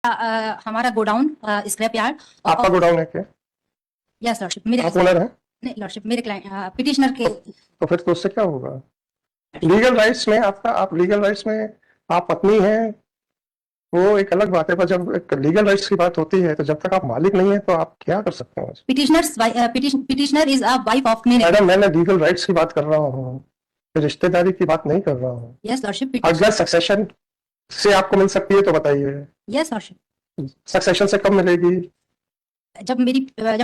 हमारा godown scrap yard. आपका godown है क्या? यस लॉर्डशिप, मेरे आप ओनर हैं? नहीं लॉर्डशिप, मेरे क्लाइंट पिटिशनर के। तो फिर तो उससे क्या होगा? लीगल राइट्स में आपका, आप लीगल राइट्स में आप पत्नी हैं, वो एक अलग बात है, पर जब एक लीगल राइट्स की बात होती है तो जब तक आप मालिक नहीं है तो आप क्या कर सकते हैं? Petitioner is a wife of me. Madam, मैंने लीगल राइट्स की बात कर रहा हूँ, रिश्तेदारी की बात नहीं कर रहा हूँ। Yes lordship. अगर सक्सेशन से आपको मिल सकती है तो बताइए। Yes lordship. सक्सेशन से कब मिलेगी? जब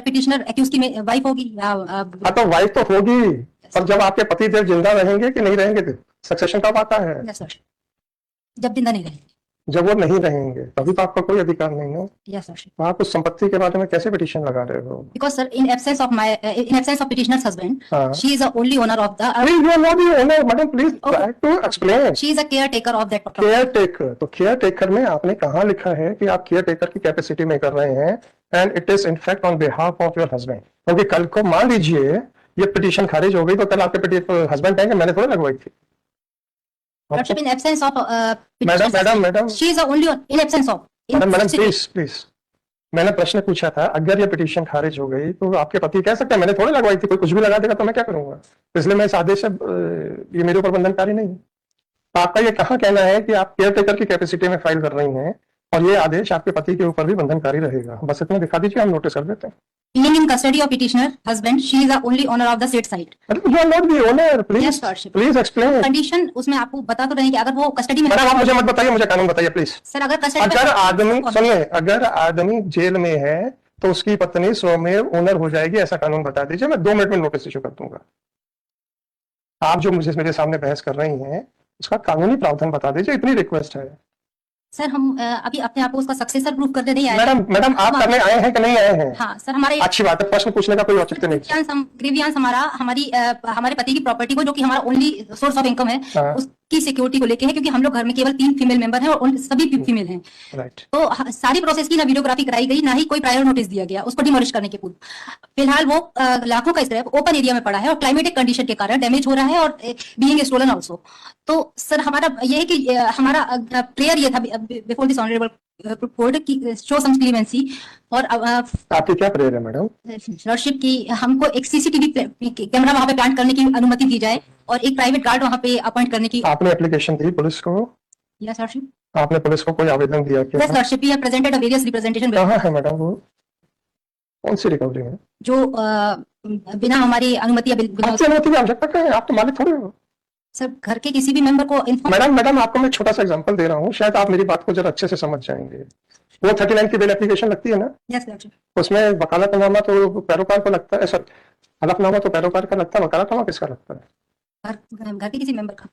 पिटिशनर एक्यूज की वाइफ होगी। हाँ, तो वाइफ तो होगी, पर जब आपके पति देव जिंदा रहेंगे कि नहीं रहेंगे तो सक्सेशन कब आता है? यस लॉर्डशिप, जब जिंदा नहीं रहेंगे। जब वो नहीं रहेंगे तभी तो आपका कोई अधिकार नहीं है। Yes lordship. तो आप उस संपत्ति के बारे में कैसे पिटीशन लगा रहे हो? Because sir, in absence of petitioner's husband, हाँ। she is the only owner of the. Please, you are not the owner, madam. Please try to explain. She is a caretaker of that property. Care taker, तो care taker में आपने कहाँ लिखा है कि आप care taker की capacity में कर रहे हैं? And it is in fact on behalf of your husband. क्योंकि कल को मान लीजिए ये पिटीशन खारिज हो गई तो कल आपके हस्बैंड कहेंगे मैंने थोड़ा लगवाई थी। Lordship, in absence of madam, she is the only one in absence of. Madam please, मैंने प्रश्न पूछा था, अगर ये पिटीशन खारिज हो गई तो आपके पति कह सकते हैं मैंने थोड़ी लगवाई थी, कोई कुछ भी लगा देगा तो मैं क्या करूंगा? इसलिए मैं इस आदेश से ये मेरे ऊपर बंधनकारी नहीं है। तो आपका ये कहाँ कहना है कि आप केयर टेकर की कैपेसिटी में फाइल कर रही हैं और ये आदेश आपके पति के ऊपर भी बंधनकारी रहेगा? बस इतना दिखा दीजिए, हम नोटिस कर देते हैं। Being in custody of petitioner husband, she is the only owner of the said site. You are not the owner, please. Yes, lordship. Please explain. Condition उसमें आपको बता तो रहे हैं कि अगर वो कस्टडी में। मैडम आप मुझे मत बताइए, मुझे कानून बताइए प्लीज। सर अगर कस्टडी, अगर आदमी सुनिए, अगर आदमी जेल में है तो उसकी पत्नी स्वयं ओनर हो जाएगी, ऐसा कानून बता दीजिए, मैं 2 मिनट में नोटिस इशू कर दूंगा। आप जो मुझे मेरे सामने बहस कर रही हैं उसका कानूनी प्रावधान बता दीजिए, इतनी रिक्वेस्ट है। सर हम अभी अपने आप को उसका सक्सेसर प्रूफ करने नहीं आए। मैडम आप करने आए हैं कि नहीं आए हैं? हाँ सर, हमारे अच्छी बात है, प्रश्न पूछने का कोई औचित्य नहीं। ग्रीवियांस हमारे पति की प्रॉपर्टी को, जो कि हमारा ओनली सोर्स ऑफ इनकम है, उसकी सिक्योरिटी को लेके है, क्योंकि हम लोग घर में केवल 3 फीमेल मेंबर हैं और सभी फीमेल हैं। राइट। तो सारी प्रोसेस की ना वीडियोग्राफी कराई गई, ना ही कोई प्रायर नोटिस दिया गया उसको डिमोलिश करने के पूर्व। फिलहाल वो लाखों का स्क्रैप ओपन एरिया में पड़ा है और क्लाइमेटिक कंडीशन के कारण डैमेज हो रहा है और बीइंग स्टोलन आल्सो। तो सर हमारा ये है कि हमारा प्रेयर ये था बिफोर दिस ऑनरेबल कोर्ट की शो सम क्लीमेंसी। और आपकी क्या प्रेयर है मैडम? लॉर्डशिप की हमको एक सीसीटीवी कैमरा वहां पे प्लांट करने की अनुमति दी जाए और एक प्राइवेट गार्ड वहां पे अपॉइंट करने की। आपने एप्लीकेशन दी पुलिस को? Yes lordship. आपने पुलिस को कोई आवेदन दिया क्या? Yes lordship, we have presented a various representation. कहाँ है मैडम वो? कौन सी रिकवरी है? जो बिना हमारी अनुमति की आवश्यकता क्या है? आप तो मालिक थोड़े हो सर, घर के किसी भी मेंबर को इन्फॉर्म। मैडम आपको मैं छोटा सा एग्जांपल दे रहा हूँ, शायद आप मेरी बात को जरा अच्छे से समझ जाएंगे। वो 39 की बेल एप्लीकेशन लगती है ना? Yes lordship. उसमें वकालतनामा तो पैरोकार को लगता है, सर हलफनामा तो पैरोकार का लगता है, वकालतनामा किसका लगता है? घर के किसी मेंबर का।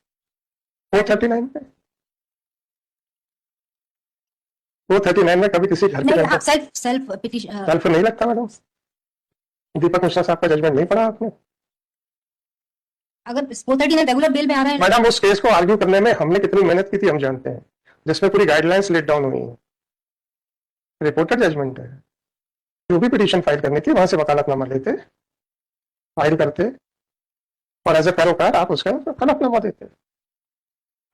439 में, 439 में कभी किसी घर के सेल्फ पिटीशन सेल्फ नहीं लगता मैडम। दीपक मिश्रा साहब का जजमेंट नहीं पढ़ा आपने? अगर 439 रेगुलर बेल में आ रहा है मैडम, उस केस को आर्ग्यू करने में हमने कितनी मेहनत की थी हम जानते हैं, जिसमें पूरी गाइडलाइंस लेट डाउन हुई है, रिपोर्टेड जजमेंट है। जो भी पिटीशन फाइल करनी थी वहां से वकालतनामा लेते, फाइल करते और एज ए पैरोकार आप उसका वकालतनामा देते।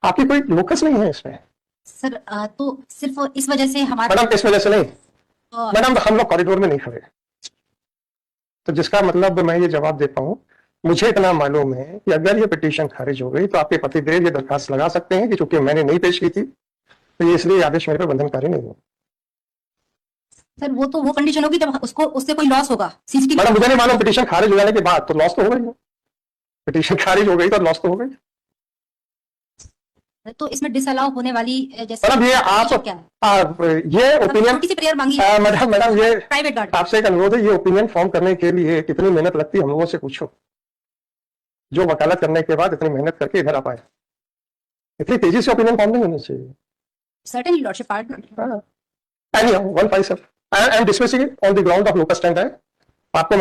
आपकी कोई लोकस नहीं है इसमें सर। तो सिर्फ इस वजह से हमारा। मैडम इस वजह से नहीं मैडम, हम लोग कॉरिडोर में नहीं खड़े, तो जिसका मतलब मैं ये जवाब दे पाऊं, मुझे इतना मालूम है कि अगर ये पिटीशन खारिज हो गई तो आपके पतिदेव ये दरखास्त लगा सकते हैं कि चूंकि मैंने नहीं पेश की थी तो ये इसलिए आदेश मेरे पर बंधनकारी नहीं हो। सर वो कंडीशन होगी जब उससे कोई लॉस होगा। सीसीटीवी मैडम मुझे नहीं मालूम, पिटीशन खारिज हो जाने के बाद तो लॉस तो हो गई, पिटीशन खारिज हो गई तो लॉस तो हो गई। तो इसमें डिसअलाउ होने वाली जैसे मैडम ये आप ये ओपिनियन प्रेयर मांगी मैडम ये प्राइवेट गार्ड आपसे एक अनुरोध है, ये ओपिनियन फॉर्म करने के लिए कितनी मेहनत लगती है हम लोगों से पूछो, जो वकालत करने के बाद इतनी मेहनत करके इधर आ पाए। इतनी तेजी से ओपिनियन फॉर्म नहीं होनी चाहिए। Certainly, Lordship, pardon. Anyhow, 157. I am dismissing it on the ground of locus standi. आपको